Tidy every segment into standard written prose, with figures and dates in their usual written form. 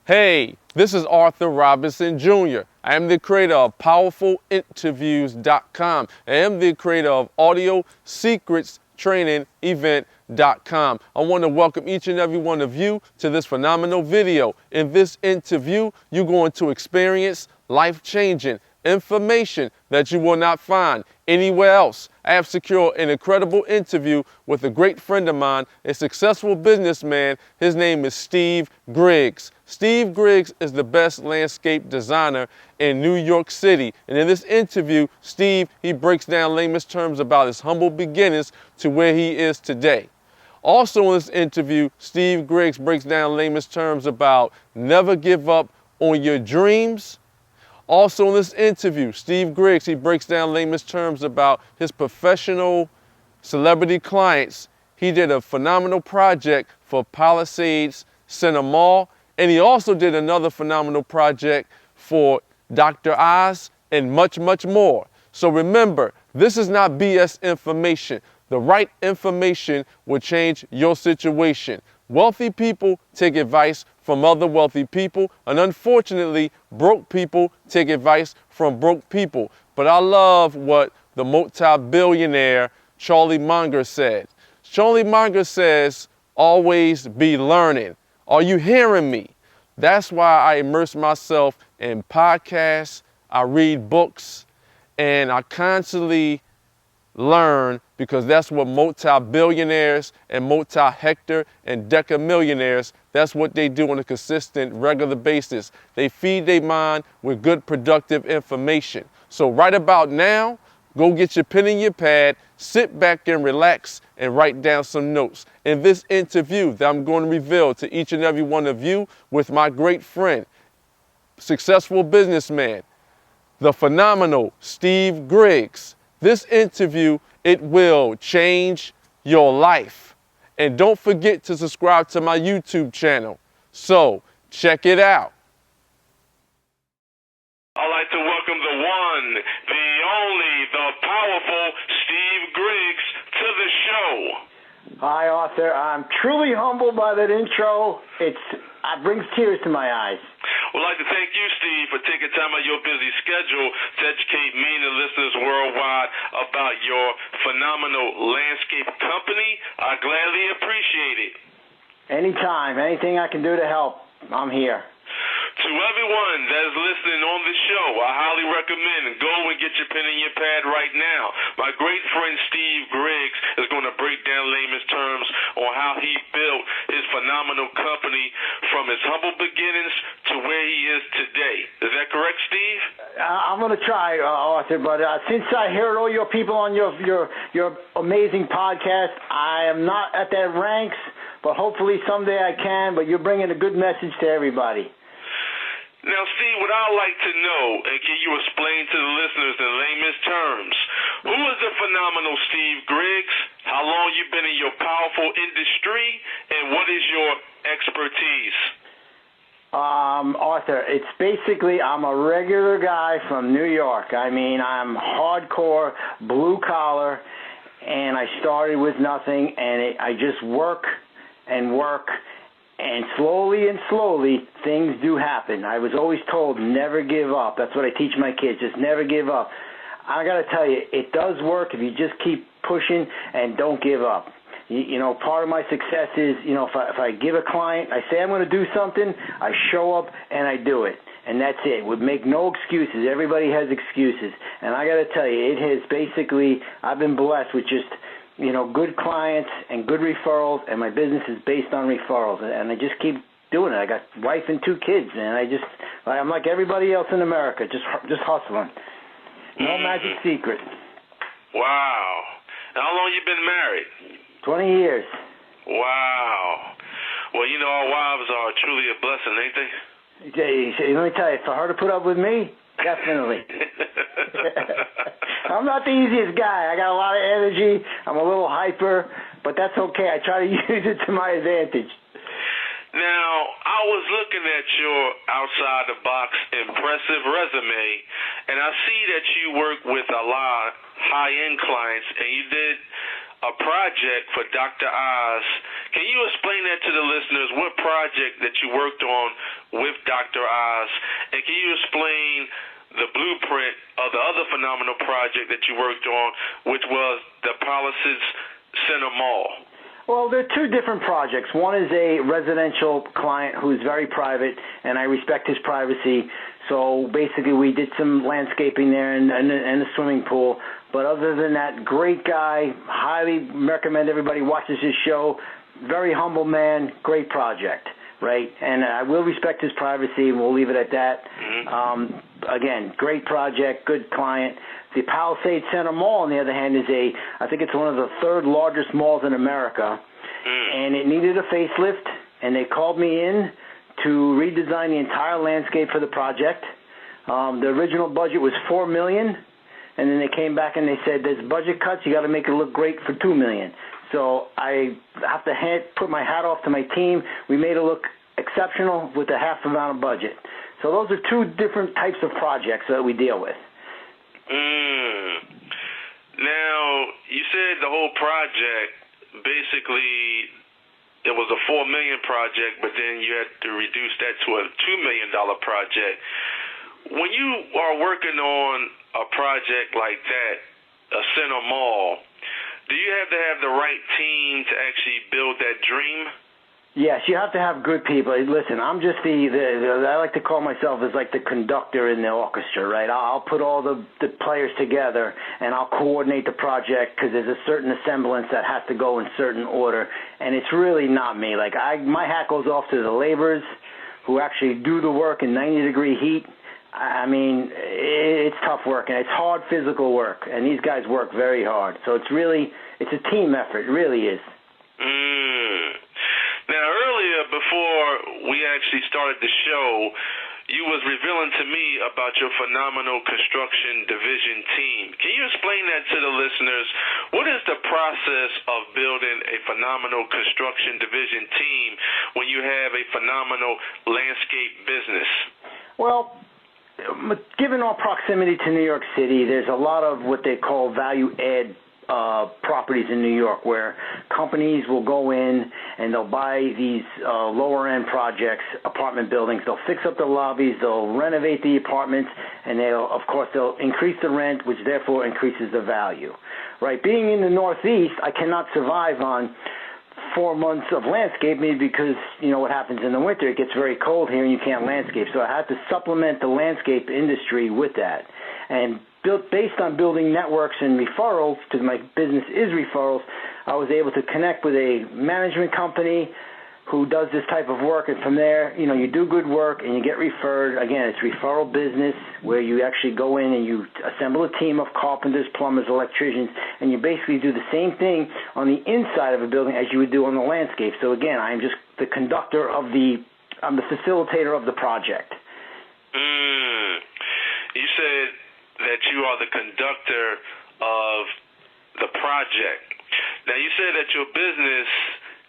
Hey, this is Arthur Robinson Jr. I am the creator of PowerfulInterviews.com. I am the creator of Audio Secrets Training Event.com. I want to welcome each and every one of you to this phenomenal video. In this interview, you're going to experience life-changing information that you will not find anywhere else. I have secured an incredible interview with a great friend of mine, a successful businessman. His name is Steve Griggs. Steve Griggs is the best landscape designer in New York City. And in this interview, Steve, he breaks down layman's terms about his humble beginnings to where he is today. Also in this interview, Steve Griggs breaks down layman's terms about never give up on your dreams. Also in this interview, Steve Griggs, he breaks down layman's terms about his professional celebrity clients. He did a phenomenal project for Palisades Center Mall, and he also did another phenomenal project for Dr. Oz and much, much more. So remember, this is not BS information. The right information will change your situation. Wealthy people take advice from other wealthy people, and unfortunately, broke people take advice from broke people. But I love what the multi-billionaire Charlie Munger said. Charlie Munger says, always be learning. Are you hearing me? That's why I immerse myself in podcasts, I read books, and I constantly learn, because that's what multi-billionaires and multi-hectare and decamillionaires, that's what they do on a consistent, regular basis. They feed their mind with good, productive information. So right about now, go get your pen and your pad, sit back and relax, and write down some notes. In this interview that I'm going to reveal to each and every one of you with my great friend, successful businessman, the phenomenal Steve Griggs. This interview, it will change your life. And don't forget to subscribe to my YouTube channel. So, check it out. I'd like to welcome the one, the only, the powerful Steve Griggs to the show. Hi, Arthur. I'm truly humbled by that intro. It brings tears to my eyes. Well, I'd like to thank you, Steve, for taking time out of your busy schedule to educate me and the listeners worldwide about your phenomenal landscape company. I gladly appreciate it. Anytime, anything I can do to help, I'm here. To everyone that is listening on the show, I highly recommend go and get your pen and your pad right now. My great friend Steve Griggs is going to break down layman's terms on how he built his phenomenal company from his humble beginnings to where he is today. Is that correct, Steve? I'm going to try, Arthur, but since I heard all your people on your amazing podcast, I am not at that ranks, but hopefully someday I can, but you're bringing a good message to everybody. Now, Steve, what I'd like to know, and can you explain to the listeners in layman's terms, who is the phenomenal Steve Griggs, how long you've been in your powerful industry, and what is your expertise? Arthur, it's basically I'm a regular guy from New York. I mean, I'm hardcore, blue collar, and I started with nothing, and I just work and work. And slowly, things do happen. I was always told, never give up. That's what I teach my kids, just never give up. I got to tell you, it does work if you just keep pushing and don't give up. You know, part of my success is, you know, if I give a client, I say I'm going to do something, I show up and I do it. And that's it. Would make no excuses. Everybody has excuses. And I got to tell you, it has basically, I've been blessed with just, you know, good clients and good referrals, and my business is based on referrals, and I just keep doing it. I got a wife and 2 kids, and I'm like everybody else in America, just hustling. No magic secret. Wow. And how long you been married? 20 years. Wow. Well, you know, our wives are truly a blessing, ain't they? Let me tell you, for her to put up with me, definitely. I'm not the easiest guy. I got a lot of energy. I'm a little hyper, but that's okay. I try to use it to my advantage. Now, I was looking at your outside-the-box impressive resume, and I see that you work with a lot of high-end clients, and you did a project for Dr. Oz. Can you explain that to the listeners, what project that you worked on with Dr. Oz, and can you explain the blueprint of the other phenomenal project that you worked on, which was the Palisades Center Mall? Well, there are two different projects. One is a residential client who's very private, and I respect his privacy. So basically we did some landscaping there and a swimming pool. But other than that, great guy. Highly recommend everybody watches his show. Very humble man. Great project, right? And I will respect his privacy, and we'll leave it at that. Again, great project, good client. The Palisades Center Mall, on the other hand, I think it's one of the third largest malls in America, and it needed a facelift, and they called me in to redesign the entire landscape for the project. The original budget was $4 million, and then they came back and they said, there's budget cuts, you got to make it look great for $2 million. So I have to put my hat off to my team. We made it look exceptional with a half amount of budget. So those are two different types of projects that we deal with. Now, you said the whole project, basically, it was a $4 million project, but then you had to reduce that to a $2 million project. When you are working on a project like that, a center mall, do you have to have the right team to actually build that dream? Yes, you have to have good people. Listen, I'm just I like to call myself as like the conductor in the orchestra, right? I'll put all the players together, and I'll coordinate the project because there's a certain semblance that has to go in certain order, and it's really not me. Like my hat goes off to the laborers who actually do the work in 90-degree heat. I mean, it's tough work, and it's hard physical work, and these guys work very hard. So it's a team effort. It really is. Now, earlier, before we actually started the show, you was revealing to me about your phenomenal construction division team. Can you explain that to the listeners? What is the process of building a phenomenal construction division team when you have a phenomenal landscape business? Well, given our proximity to New York City, there's a lot of what they call value-add properties in New York where companies will go in and they'll buy these lower-end projects, apartment buildings. They'll fix up the lobbies, they'll renovate the apartments, and they'll increase the rent, which therefore increases the value. Right? Being in the Northeast, I cannot survive on 4 months of landscaping because, you know, what happens in the winter, it gets very cold here and you can't landscape. So I had to supplement the landscape industry with that. And based on building networks and referrals, because my business is referrals, I was able to connect with a management company who does this type of work, and from there, you know, you do good work and you get referred. Again, it's referral business where you actually go in and you assemble a team of carpenters, plumbers, electricians, and you basically do the same thing on the inside of a building as you would do on the landscape. So again, I'm just the conductor I'm the facilitator of the project. You said that you are the conductor of the project. Now, you said that your business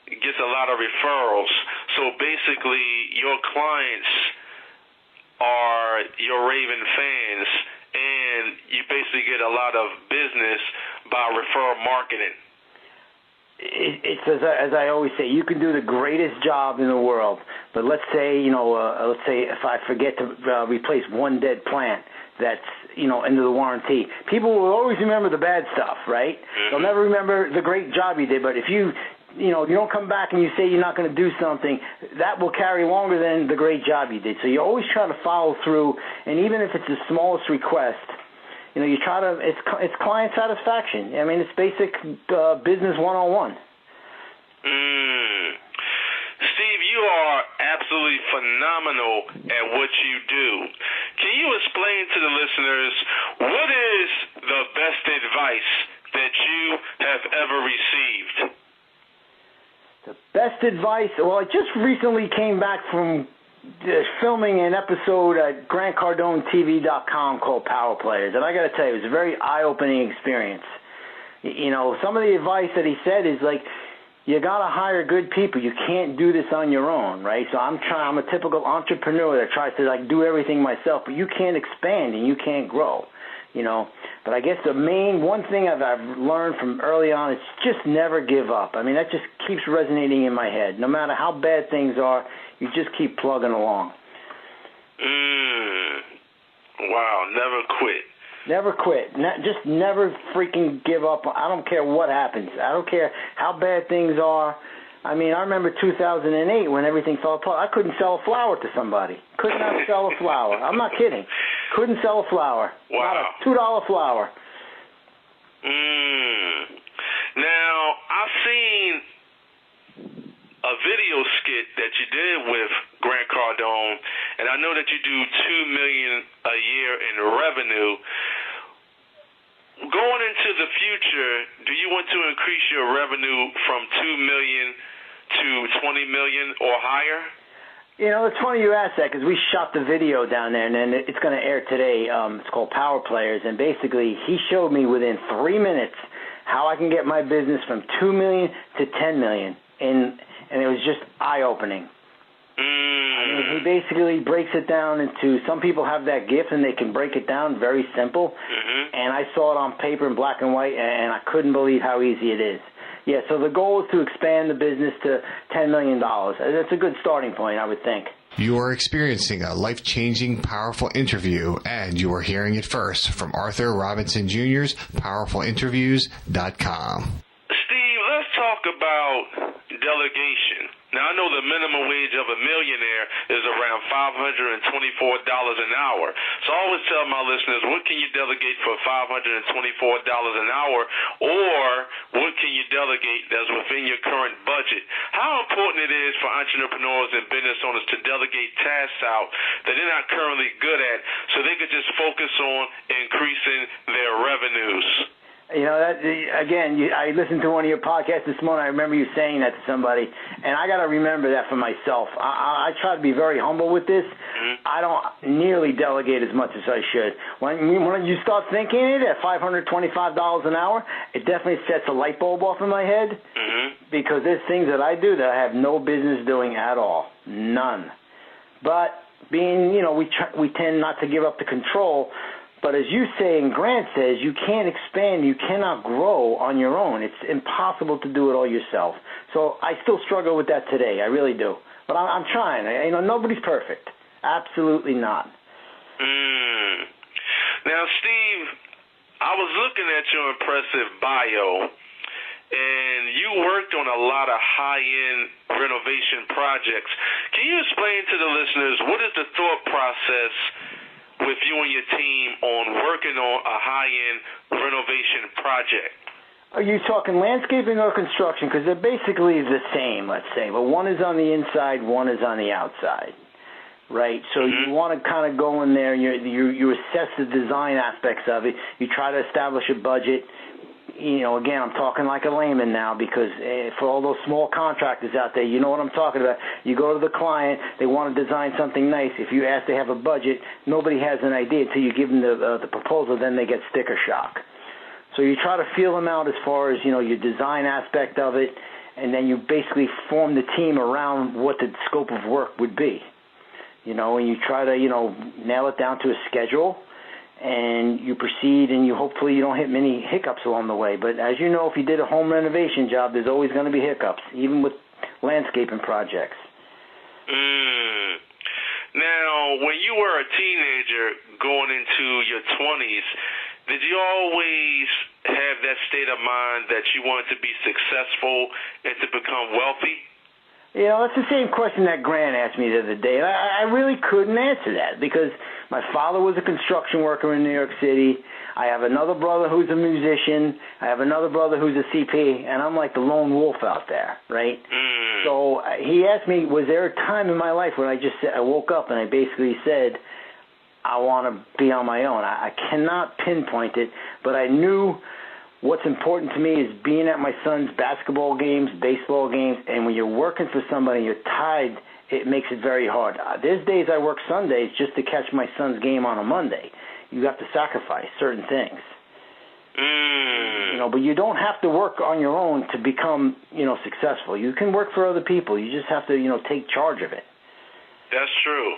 gets a lot of referrals. So basically, your clients are your raving fans, and you basically get a lot of business by referral marketing. It's as I always say, you can do the greatest job in the world, but let's say if I forget to replace one dead plant that's, you know, into the warranty, people will always remember the bad stuff, right? They'll never remember the great job you did. But if you don't come back and you say you're not going to do something, that will carry longer than the great job you did. So you always try to follow through, and even if it's the smallest request, you know, you try to. It's client satisfaction. I mean, it's basic business 101. Steve, you are absolutely phenomenal at what you do. Can you explain to the listeners what is the best advice that you have ever received? The best advice? Well, I just recently came back from filming an episode at GrantCardoneTV.com called Power Players, and I got to tell you, it was a very eye-opening experience. You know, some of the advice that he said is like, you got to hire good people. You can't do this on your own, right? So I'm a typical entrepreneur that tries to like do everything myself, but you can't expand and you can't grow. You know, But I guess the main one thing I've learned from early on is just never give up. I mean, that just keeps resonating in my head. No matter how bad things are, you just keep plugging along. Wow, never quit. Never quit. Just never freaking give up. I don't care what happens. I don't care how bad things are. I mean, I remember 2008 when everything fell apart. I couldn't sell a flower to somebody. Could not sell a flower. I'm not kidding. Couldn't sell a flower. Wow. Not a $2 flower. Now, I've seen a video skit that you did with Grant Cardone, and I know that you do $2 million a year in revenue. Going into the future, do you want to increase your revenue from $2 million to $20 million or higher? You know, it's funny you ask that because we shot the video down there, and then it's going to air today. It's called Power Players, and basically he showed me within 3 minutes how I can get my business from $2 million to $10 million, and it was just eye-opening. I mean, he basically breaks it down into, some people have that gift and they can break it down very simple, and I saw it on paper in black and white, and I couldn't believe how easy it is. Yeah, so the goal is to expand the business to $10 million. That's a good starting point, I would think. You are experiencing a life-changing, powerful interview, and you are hearing it first from Arthur Robinson Jr.'s PowerfulInterviews.com. Steve, let's talk about delegation. Now, I know the minimum wage of a millionaire is around $524 an hour. So I always tell my listeners, what can you delegate for $524 an hour, or what can you delegate that's within your current budget? How important it is for entrepreneurs and business owners to delegate tasks out that they're not currently good at so they could just focus on increasing their revenues. You know, that, again, I listened to one of your podcasts this morning. I remember you saying that to somebody, and I got to remember that for myself. I try to be very humble with this. I don't nearly delegate as much as I should. When you start thinking it at $525 an hour, it definitely sets a light bulb off in my head, because there's things that I do that I have no business doing at all. None. But being, you know, we tend not to give up the control. But as you say and Grant says, you can't expand, you cannot grow on your own. It's impossible to do it all yourself. So I still struggle with that today. I really do. But I'm trying. You know, nobody's perfect. Absolutely not. Now, Steve, I was looking at your impressive bio, and you worked on a lot of high-end renovation projects. Can you explain to the listeners what is the thought process with you and your team on working on a high-end renovation project? Are you talking landscaping or construction? Because they're basically the same, let's say. But one is on the inside, one is on the outside, right? So you want to kind of go in there, and you assess the design aspects of it. You try to establish a budget. You know, again, I'm talking like a layman now, because for all those small contractors out there, you know what I'm talking about. You go to the client, they want to design something nice. If you ask, they have a budget, nobody has an idea until you give them the proposal, then they get sticker shock. So you try to feel them out as far as, you know, your design aspect of it, and then you basically form the team around what the scope of work would be. You know, and you try to, you know, nail it down to a schedule, and you proceed, and hopefully you don't hit many hiccups along the way. But as you know, if you did a home renovation job, there's always going to be hiccups, even with landscaping projects. Now, when you were a teenager going into your 20s, did you always have that state of mind that you wanted to be successful and to become wealthy? You know, that's the same question that Grant asked me the other day. I really couldn't answer that, because my father was a construction worker in New York City. I have another brother who's a musician. I have another brother who's a CP, and I'm like the lone wolf out there, right? So he asked me, was there a time in my life when I woke up and I basically said, I want to be on my own. I cannot pinpoint it, but I knew what's important to me is being at my son's basketball games, baseball games, and when you're working for somebody, you're tied, it makes it very hard. There's days I work Sundays just to catch my son's game on a Monday. You have to sacrifice certain things. You know, but you don't have to work on your own to become, you know, successful. You can work for other people. You just have to, you know, take charge of it. That's true.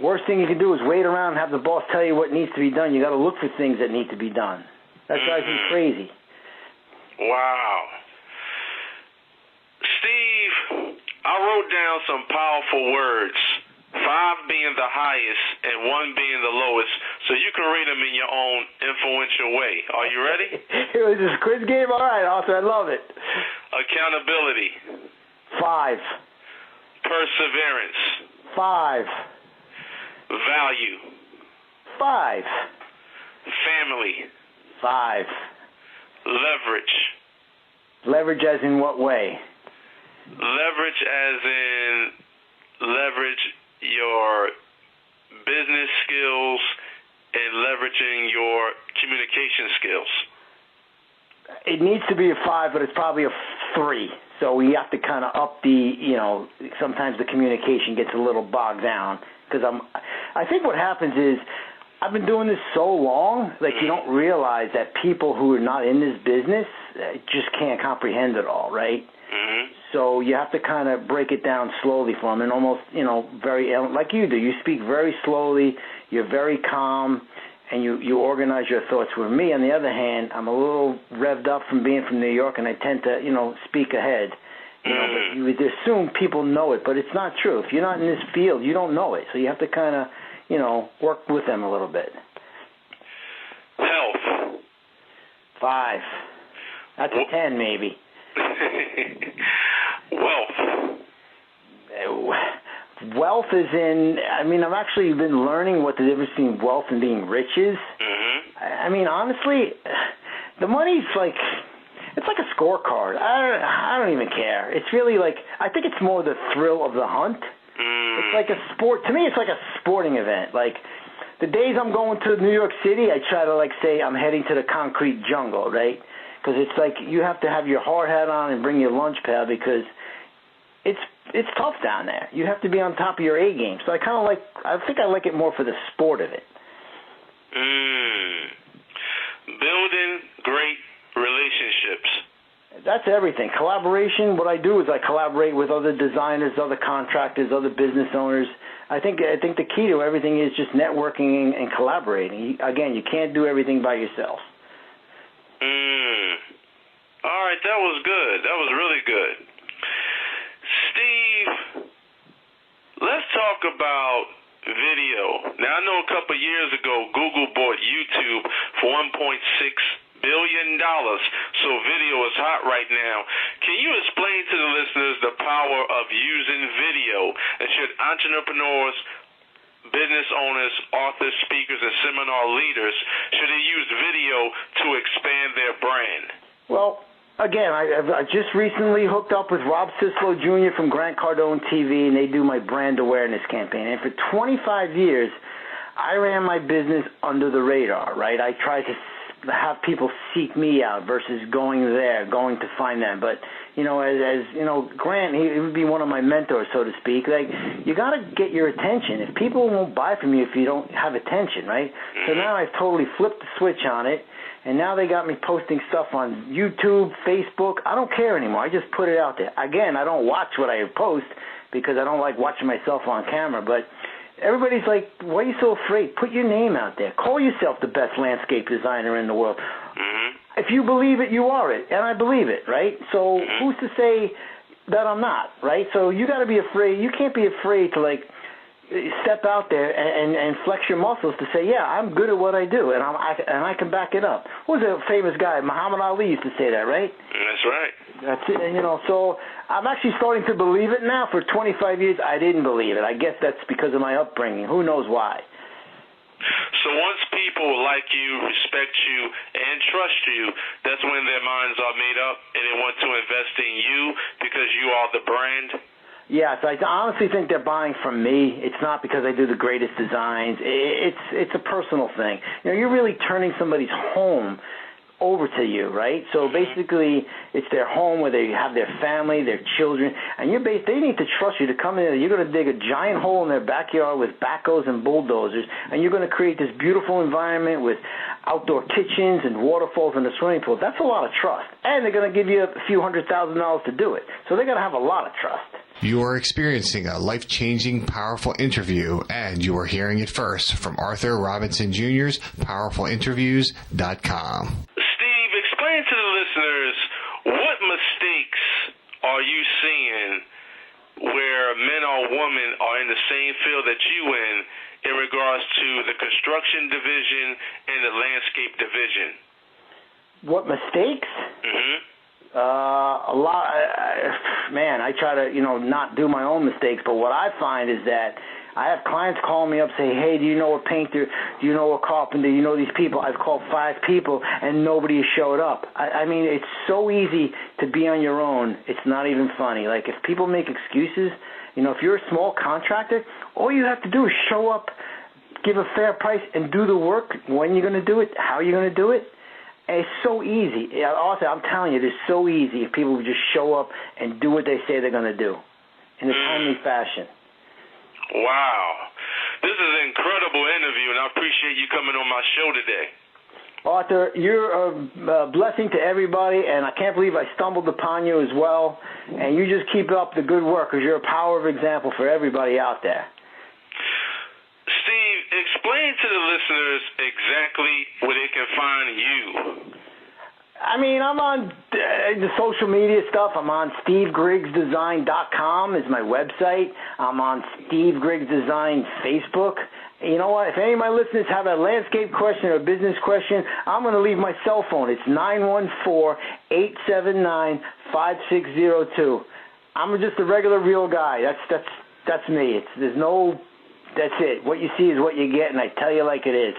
Worst thing you can do is wait around and have the boss tell you what needs to be done. You got to look for things that need to be done. That drives me crazy. Wow. Steve, I wrote down some powerful words, 5 being the highest and 1 being the lowest, so you can read them in your own influential way. Are you ready? It was this quiz game? All right, Arthur, I love it. Accountability. 5. Perseverance. 5. Value. 5. Family. 5. Leverage. Leverage as in what way? Leverage as in leverage your business skills and leveraging your communication skills. It needs to be a 5, but it's probably a 3. So we have to kind of up the, sometimes the communication gets a little bogged down. Because I think what happens is I've been doing this so long, like you don't realize that people who are not in this business just can't comprehend it all, right? Mm-hmm. So you have to kind of break it down slowly for them and almost, very, like you do. You speak very slowly, you're very calm, and you organize your thoughts. With me, on the other hand, I'm a little revved up from being from New York, and I tend to, speak ahead. But you would assume people know it, but it's not true. If you're not in this field, you don't know it. So you have to kind of, work with them a little bit. Health. 5. That's a 10, maybe. Wealth. Wealth is in, I've actually been learning what the difference between wealth and being rich is. Mm-hmm. Honestly, the money's like, it's like a scorecard. I don't even care. It's really like, I think it's more the thrill of the hunt. It's like a sport. To me, it's like a sporting event. Like, the days I'm going to New York City, I try to, say I'm heading to the concrete jungle, right? Because it's like you have to have your hard hat on and bring your lunch pail because it's tough down there. You have to be on top of your A game. So I think I like it more for the sport of it. Building great relationships. That's everything. Collaboration, what I do is I collaborate with other designers, other contractors, other business owners. I think the key to everything is just networking and collaborating. Again, you can't do everything by yourself. All right, that was good. That was really good. Steve, let's talk about video. Now, I know a couple of years ago, Google bought YouTube for $1.6 billion, so video is hot right now. Can you explain to the listeners the power of using video, and should entrepreneurs, business owners, authors, speakers, and seminar leaders, should they use video to expand their brand? Well, again, I just recently hooked up with Rob Sislo Jr. from Grant Cardone TV, and they do my brand awareness campaign. And for 25 years, I ran my business under the radar, right? I tried to have people seek me out versus going to find them. But, as Grant, he would be one of my mentors, so to speak. Like, you got to get your attention. If people won't buy from you if you don't have attention, right? So now I've totally flipped the switch on it. And now they got me posting stuff on YouTube, Facebook. I don't care anymore. I just put it out there. Again, I don't watch what I post because I don't like watching myself on camera. But everybody's like, why are you so afraid? Put your name out there. Call yourself the best landscape designer in the world. If you believe it, you are it. And I believe it, right? So who's to say that I'm not, right? So you got to be afraid. You can't be afraid to, step out there and flex your muscles to say, yeah, I'm good at what I do, and I can back it up. Who's a famous guy? Muhammad Ali used to say that, right? That's right. That's it. So I'm actually starting to believe it now. For 25 years, I didn't believe it. I guess that's because of my upbringing. Who knows why? So once people like you, respect you, and trust you, that's when their minds are made up and they want to invest in you because you are the brand? Yes, I honestly think they're buying from me. It's not because I do the greatest designs. It's a personal thing. You're really turning somebody's home over to you, right? So basically, it's their home where they have their family, their children, and they need to trust you to come in there. You're going to dig a giant hole in their backyard with backhoes and bulldozers, and you're going to create this beautiful environment with outdoor kitchens and waterfalls and a swimming pool. That's a lot of trust. And they're going to give you a few $100,000 to do it. So they're going to have a lot of trust. You are experiencing a life-changing, powerful interview, and you are hearing it first from Arthur Robinson Jr.'s PowerfulInterviews.com. Steve, explain to the listeners, what mistakes are you seeing where men or women are in the same field that you in regards to the construction division and the landscape division? What mistakes? Mm-hmm. A lot. Man, I try to, not do my own mistakes. But what I find is that I have clients call me up, say, "Hey, do you know a painter? Do you know a carpenter? Do you know these people?" I've called 5 people, and nobody has showed up. I mean, it's so easy to be on your own. It's not even funny. Like, if people make excuses, if you're a small contractor, all you have to do is show up, give a fair price, and do the work. When you're going to do it, how you're going to do it. It's so easy. Also, I'm telling you, it's so easy if people would just show up and do what they say they're going to do in a timely fashion. Wow. This is an incredible interview, and I appreciate you coming on my show today. Arthur, you're a blessing to everybody, and I can't believe I stumbled upon you as well. And you just keep up the good work, because you're a power of example for everybody out there. Steve, explain to the listeners exactly where they can find you. I mean, I'm on the social media stuff. I'm on SteveGriggsDesign.com is my website. I'm on Steve Griggs Design Facebook. You know what? If any of my listeners have a landscape question or a business question, I'm going to leave my cell phone. It's 914-879-5602. I'm just a regular, real guy. That's me. That's it. What you see is what you get, and I tell you like it is.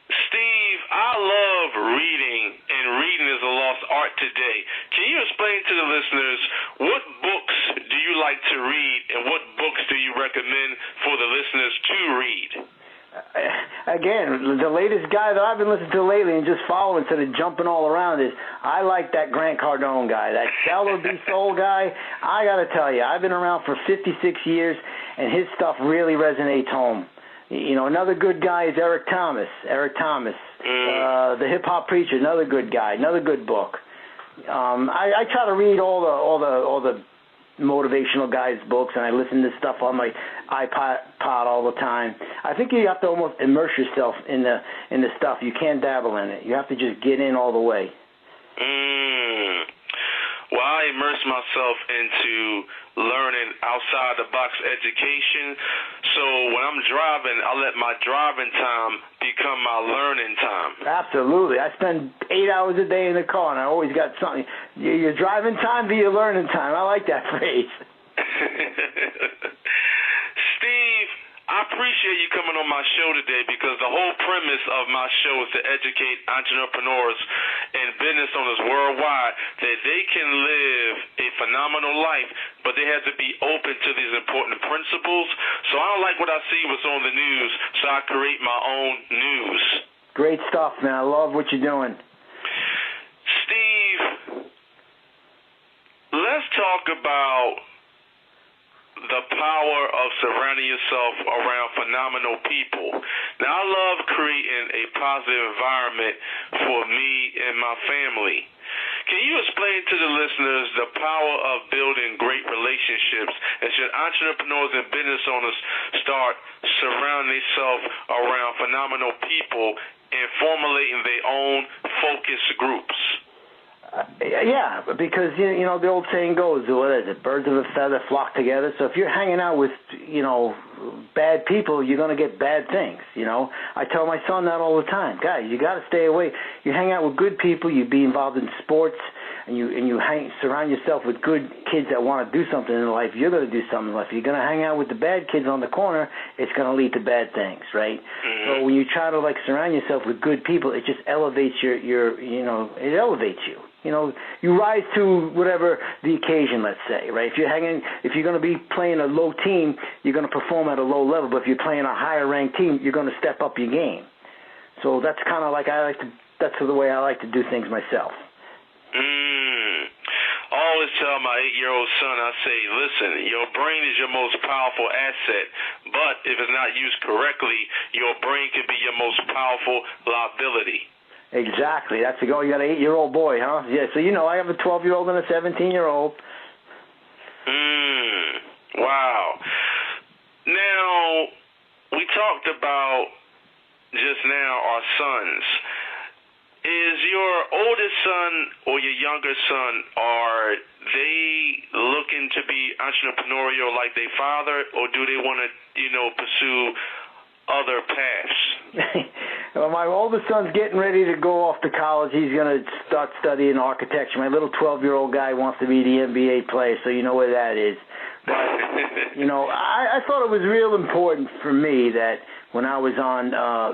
Steve, I love reading, and reading is a lost art today. Can you explain to the listeners, what books do you like to read, and what books do you recommend for the listeners to read? Again, the latest guy that I've been listening to lately and just following instead of jumping all around is, I like that Grant Cardone guy, that Sell or Be Sold guy. I got to tell you, I've been around for 56 years, and his stuff really resonates home. Another good guy is Eric Thomas. The Hip Hop Preacher, another good guy, another good book. I try to read all the motivational guys' books, and I listen to stuff on my iPod all the time. I think you have to almost immerse yourself in the stuff. You can't dabble in it. You have to just get in all the way. Well, I immerse myself into learning outside-the-box education. So when I'm driving, I let my driving time become my learning time. Absolutely. I spend 8 hours a day in the car, and I always got something. Your driving time be your learning time. I like that phrase. Steve, I appreciate you coming on my show today, because the whole premise of my show is to educate entrepreneurs and business owners worldwide that they can live a phenomenal life, but they have to be open to these important principles. So I don't like what I see what's on the news, so I create my own news. Great stuff, man. I love what you're doing. Steve, let's talk about the power of surrounding yourself around phenomenal people. Now, I love creating a positive environment for me and my family. Can you explain to the listeners the power of building great relationships, and should entrepreneurs and business owners start surrounding themselves around phenomenal people and formulating their own focus groups? Yeah, because, the old saying goes, what is it, birds of a feather flock together. So if you're hanging out with, bad people, you're going to get bad things, I tell my son that all the time. Guys, you got to stay away. You hang out with good people, you be involved in sports, and you surround yourself with good kids that want to do something in life, you're going to do something in life. If you're going to hang out with the bad kids on the corner, it's going to lead to bad things, right? Mm-hmm. So when you try to, surround yourself with good people, it just elevates it elevates you. You rise to whatever the occasion, let's say, right? If you're going to be playing a low team, you're going to perform at a low level. But if you're playing a higher ranked team, you're going to step up your game. So that's kind of that's the way I like to do things myself. I always tell my 8-year-old son, I say, listen, your brain is your most powerful asset, but if it's not used correctly, your brain can be your most powerful liability. Exactly. That's the goal. You got an 8-year-old boy, huh? Yeah, so I have a 12-year-old and a 17-year-old. Now, we talked about just now our sons. Is your oldest son or your younger son, are they looking to be entrepreneurial like their father, or do they want to, pursue other paths? Well, my oldest son's getting ready to go off to college. He's going to start studying architecture. My little 12-year-old guy wants to be the NBA player, so you know where that is. But, I thought it was real important for me that when I was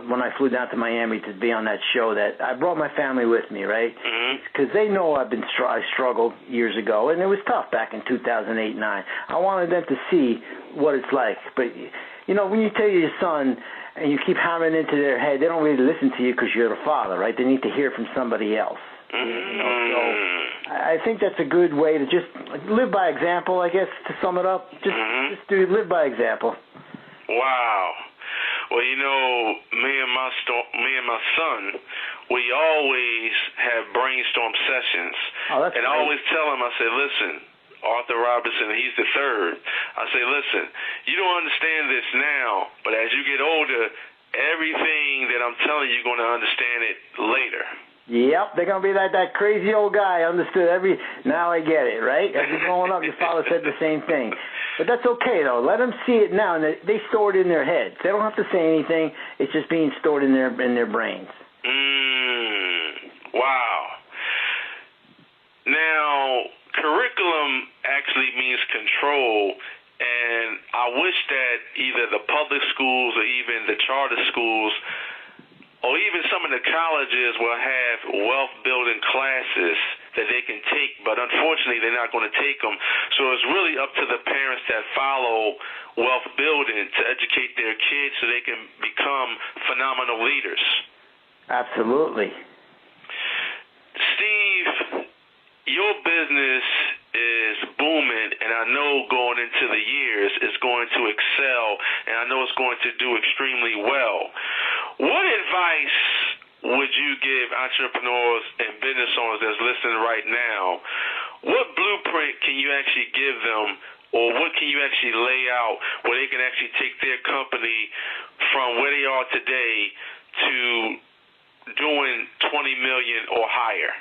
when I flew down to Miami to be on that show, that I brought my family with me, right? Because they know I struggled years ago, and it was tough back in 2008-9. I wanted them to see what it's like. But, when you tell your son and you keep hammering into their head, they don't really listen to you because you're the father, right? They need to hear from somebody else. So I think that's a good way to just live by example, I guess, to sum it up. Just live by example. Wow. Well, me and my son, we always have brainstorm sessions. Oh, that's and great. I always tell him, I say, listen, Arthur Robinson, he's the third. I say, listen, you don't understand this now, but as you get older, everything that I'm telling you, you're going to understand it later. Yep, they're going to be like that crazy old guy. Understood now I get it, right? As you're growing up, your father said the same thing. But that's okay, though. Let them see it now, and they store it in their heads. They don't have to say anything. It's just being stored in their brains. Wow. Now, curriculum actually means control, and I wish that either the public schools or even the charter schools or even some of the colleges will have wealth-building classes that they can take, but unfortunately they're not going to take them. So it's really up to the parents that follow wealth building to educate their kids so they can become phenomenal leaders. Absolutely. Steve, your business is booming, and I know going into the years it's going to excel, and I know it's going to do extremely well. What advice would you give entrepreneurs and business owners that's listening right now? What blueprint can you actually give them, or what can you actually lay out where they can actually take their company from where they are today to doing $20 million or higher?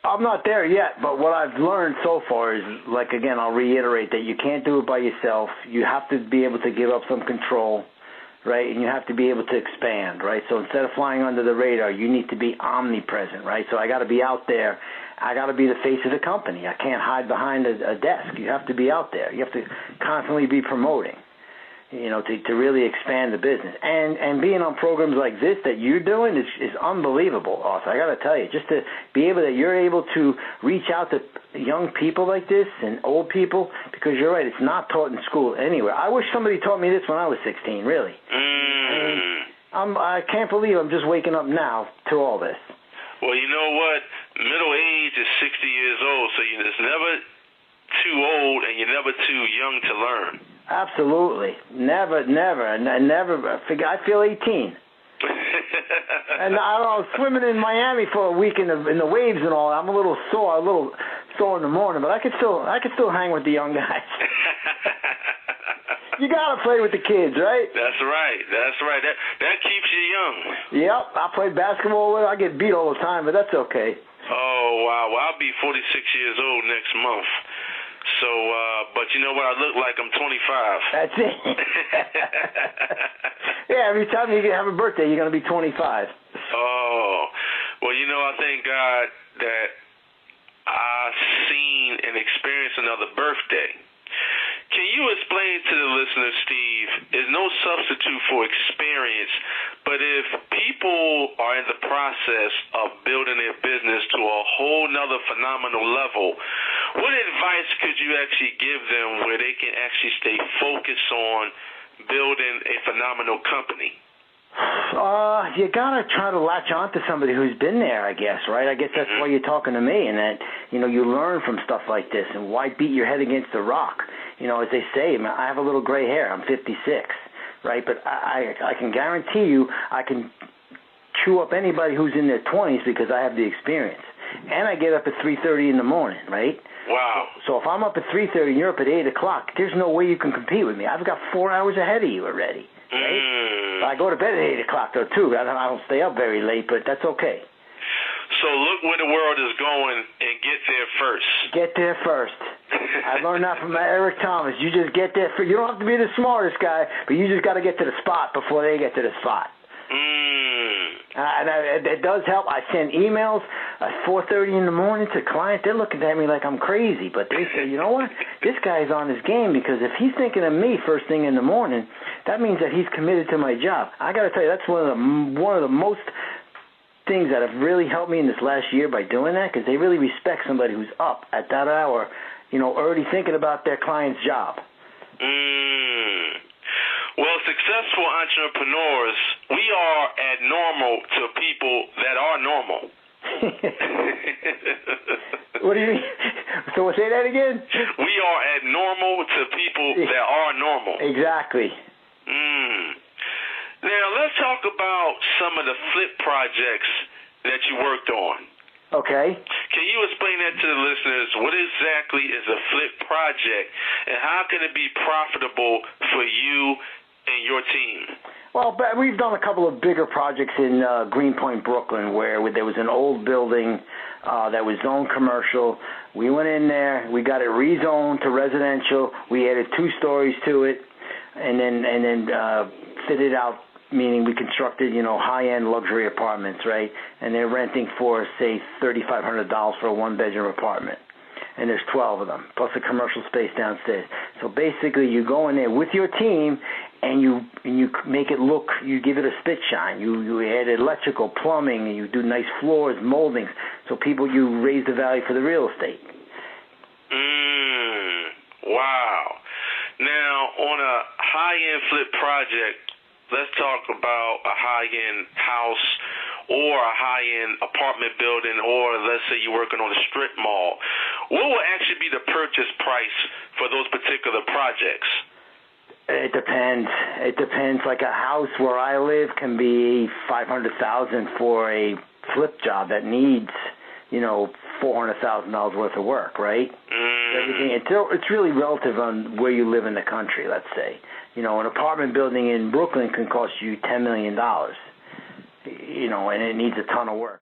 I'm not there yet, but what I've learned so far is, again, I'll reiterate that you can't do it by yourself. You have to be able to give up some control, right? And you have to be able to expand, right? So instead of flying under the radar, you need to be omnipresent, right? So I got to be out there. I got to be the face of the company. I can't hide behind a desk. You have to be out there. You have to constantly be promoting, to really expand the business. And being on programs like this that you're doing is unbelievable, Arthur. I got to tell you, just to be able that you're able to reach out to young people like this and old people, because you're right, it's not taught in school anywhere. I wish somebody taught me this when I was 16, really. I can't believe I'm just waking up now to all this. Well, you know what? Middle age is 60 years old, so it's never too old and you're never too young to learn. Absolutely. Never. I feel 18. And I was swimming in Miami for a week in the waves and all. I'm a little sore in the morning, but I could still hang with the young guys. You gotta play with the kids, right? That's right. That keeps you young. Yep. I played basketball with. I get beat all the time, but that's okay. Oh wow. Well, I'll be 46 years old next month. So, but you know what? I look like I'm 25. That's it. Yeah, every time you have a birthday, you're going to be 25. Oh, well, I thank God that I've seen and experienced another birthday. Can you explain to the listeners, Steve, there's no substitute for experience, but if people are in the process of building their business to a whole nother phenomenal level, what advice could you actually give them where they can actually stay focused on building a phenomenal company? You gotta try to latch on to somebody who's been there, I guess, right? I guess that's why you're talking to me, and that, you learn from stuff like this, and why beat your head against the rock? As they say, I have a little gray hair. I'm 56, right? But I can guarantee you I can chew up anybody who's in their 20s because I have the experience. And I get up at 3:30 in the morning, right? Wow. So if I'm up at 3:30 and you're up at 8 o'clock, there's no way you can compete with me. I've got 4 hours ahead of you already. Right? I go to bed at 8 o'clock, though, too. I don't stay up very late, but that's okay. So look where the world is going and get there first. Get there first. I learned that from Eric Thomas. You just get there first. You don't have to be the smartest guy, but you just got to get to the spot before they get to the spot. It does help. I send emails at 4:30 in the morning to clients. They're looking at me like I'm crazy, but they say, you know what? This guy's on his game, because if he's thinking of me first thing in the morning, that means that he's committed to my job. I got to tell you, that's one of the most things that have really helped me in this last year by doing that, because they really respect somebody who's up at that hour, already thinking about their client's job. Well, successful entrepreneurs, we are abnormal to people that are normal. What do you mean? So say that again? We are abnormal to people that are normal. Exactly. Now, let's talk about some of the flip projects that you worked on. Okay. Can you explain that to the listeners? What exactly is a flip project, and how can it be profitable for you and your team? Well, we've done a couple of bigger projects in Greenpoint, Brooklyn, where there was an old building that was zoned commercial. We went in there, we got it rezoned to residential. We added 2 stories to it, and then fitted out, meaning we constructed, high-end luxury apartments, right? And they're renting for, say, $3,500 for a 1-bedroom apartment. And there's 12 of them, plus a commercial space downstairs. So basically, you go in there with your team, and you make it look, you give it a spit shine. You add electrical, plumbing, and you do nice floors, moldings. So you raise the value for the real estate. Wow. Now, on a high-end flip project, let's talk about a high-end house or a high-end apartment building, or let's say you're working on a strip mall. What will actually be the purchase price for those particular projects? It depends. Like a house where I live can be $500,000 for a flip job that needs, $400,000 worth of work, right? Everything. It's really relative on where you live in the country, let's say. An apartment building in Brooklyn can cost you $10 million, and it needs a ton of work.